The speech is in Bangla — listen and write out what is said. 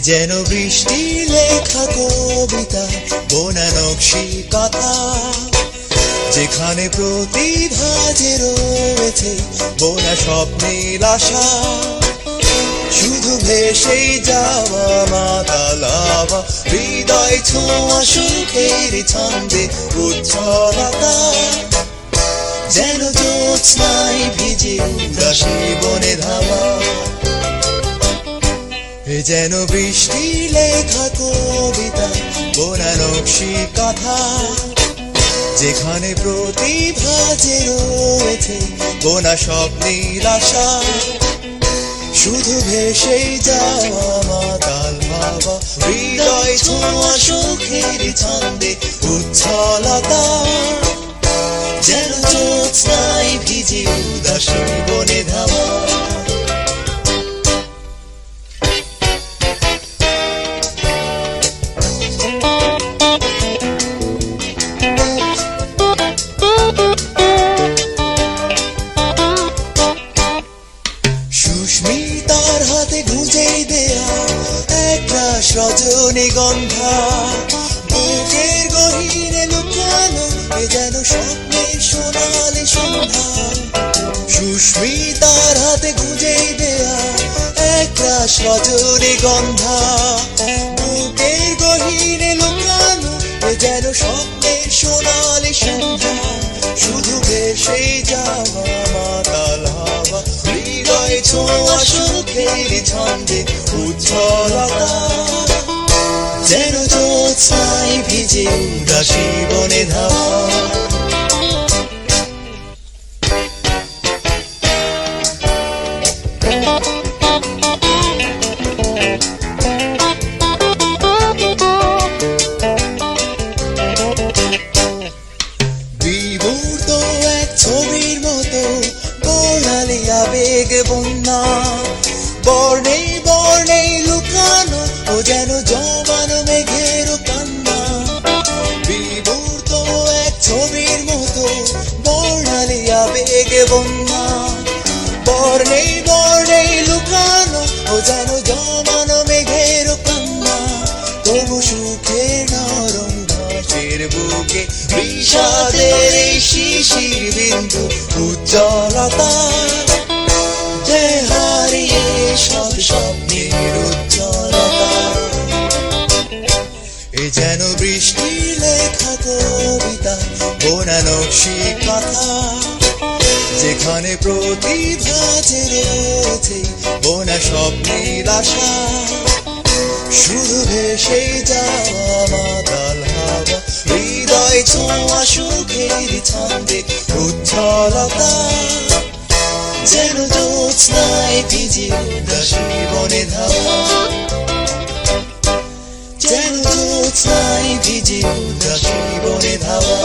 যেন বৃষ্টি লেখা কবিতা বোনা নকশি কথা, যেখানে প্রতিভা যে রয়েছে বোনা স্বপ্নের আশা। শুধু ভেসে যাওয়া মাতাল হাওয়া, হৃদয় ছোঁয়া সুখের ছন্দে উচ্ছলতা। যেন জ্যোৎস্নায় ভিজে উদাসী বনে ধাওয়া, যেন বৃষ্টি লেখা কবিতা বোনা নকশি কথা, যেখানে প্রতিভা যে রয়েছে বোনা স্বপ্নের আশা। শুধু ভেসে যাওয়া মাতাল হাওয়া, হৃদয় ছোঁয়া সুখের ছন্দে উচ্ছলতা। যেন জ্যোৎস্নায় ভিজে উদাসী বনে ধাওয়া। সুস্মিতার হাতে গুঁজে দেয়া একটা রজনীগন্ধা, বুকের গহীনে লুকানো এ যেন স্বপ্নের সোনালি সন্ধ্যা। সুস্মিতার হাতে গুঁজে দেয়া একটা রজনীগন্ধা, বুকের গহীনে লুকানো এ যেন স্বপ্নের সোনালি সন্ধ্যা। শুধু ভেসে যাওয়া মাতাল হাওয়া, হৃদয় ছোঁয়া সুখের ছন্দে উচ্ছলতা। যেন জ্যোৎস্নায় ভিজে উদাসী বনে ধাওয়া। বিমূর্ত এক ছবির মতো বর্ণালী আবেগ বন্যা, বর্ণে বর্ণে লুকানো ও যেন জমানো মেঘের কান্না। বিমূর্ত এক ছবির মতো বর্ণালী আবেগ বন্যা, বর্ণে বর্ণে লুকানো ও যেন জমানো মেঘের কান্না। তবু সুখের নরম ঘাসের বুকে বিষাদের এই শিশির বিন্দু উজ্জ্বলতা। যে হারিয়ে সব স্বপ্নের উজ্জ্বলতা। এ যেন বৃষ্টি লেখা কবিতা বোনা নকশি কথা, যেখানে প্রতিভা যে রয়েছে বোনা স্বপ্নের আশা। শুধু ভেসে যাওয়া মাতাল হাওয়া, হৃদয় ছোঁয়া সুখের ছন্দে উচ্ছলতা। যেন জ্যোৎস্নায় ভিজে উদাসী বনে ধাওয়া। যেন জ্যোৎস্নায় ভিজে উদাসী বনে ধাওয়া।